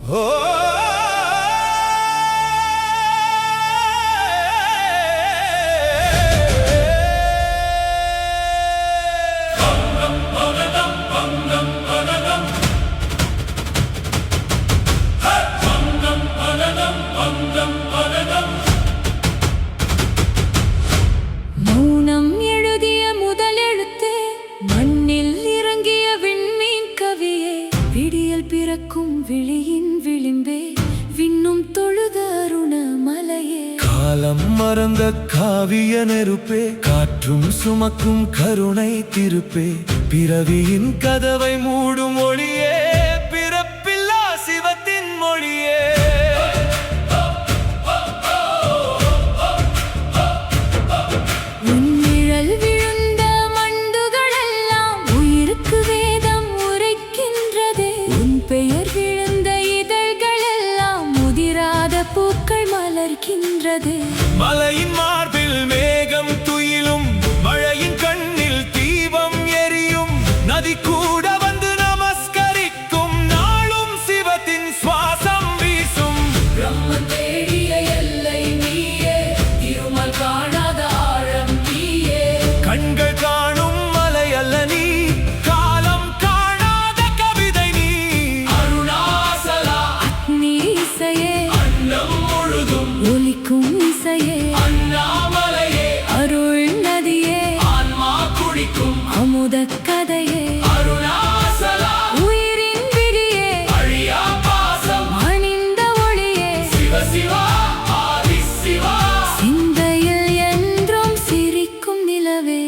மௌனம் எழுதிய முதலெழுத்து மண்ணில் இறங்கிய விண்மீன் கவியே, விடியல் பிறக்கும் விழியின் விளிம்பே, விண்ணும் தொழுத அருண மலையே. காலம் மறந்த காவிய நெருப்பே, காற்றும் சுமக்கும் கருணை திருப்பே, பிறவியின் கதவை மூடும் ஒளியே, பிறப்பில்லா சிவத்தின் மொழியே. பூக்கள் மலர்கின்றது. மலையின் மார்பில் மேகம் துயிலும், மழையின் கண்ணில் தீபம் எரியும், நதி கூட வந்து நமஸ்கரிக்கும், நாளும் சிவத்தின் சுவாசம் வீசும். பிரம்மன் தேடிய எல்லை நீயே, திருமல் காணாத ஆழம் நீயே. கண்கள் காணும் மலை அல்ல நீ, காலம் காணாத கவிதை நீ. அருணாசலா அக்னி இசையே, ஒலிக்கும் இசையே, அண்ணாமலையே, அருள் நதியே, ஆன்மா குடிக்கும் அமுத கதையே. அருணாசலா உயிரின் விடியே, அழியா பாசம் அணிந்த ஒளியே. சிவ சிவா ஆதி சிவா, சிந்தையில் என்றும் சிரிக்கும் நிலவே.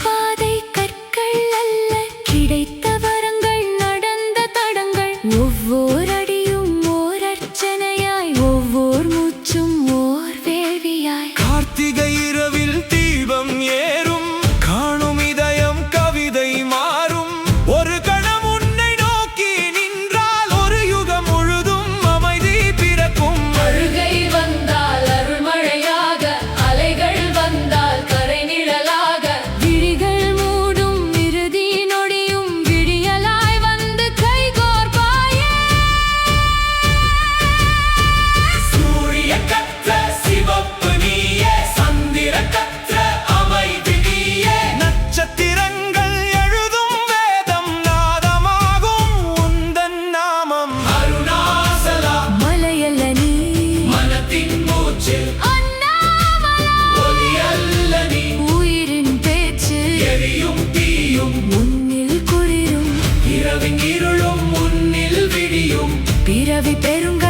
பாதை கற்கள் அல்ல, கிடைத்த வரங்கள், நடந்த தடங்கள். ஒவ்வொரு அடியும் ஓர் அர்ச்சனையாய், ஒவ்வொரு மூச்சும் ஓர் வேள்வியாய். கார்த்திகை இரவில் தீபம் ஏறும், காணும் இதயம் கவிதை மாறும். ஒரு கணம் உன்னை நோக்கி நின்றால், ஒரு யுகம் முழுதும் அமைதி பிறக்கும். அழுகை வந்தால் அருள்மழையாக, அலைகள் வந்தால் கரை நிழலாக, விழிகள் மூடும் இறுதி நொடியும் விடியலாய் வந்து கைகோர்ப்பாயே. சூரிய கற்ற சிவப்பு நீயே, சந்திர கற்ற அமைதி நீயே. நட்சத்திரங்கள் எழுதும் வேதம், நாதமாகும் உந்தன் நாமம். அருணாசலா மலையல்ல நீ, மனத்தின் மூச்சு. அண்ணாமலா ஒலி அல்ல நீ, உயிரின் பேச்சு. எரியும் தீயும் உன்னில் குளிரும், இரவின் இருளும் உன்னில் விடியும். பிறவி பெருங்க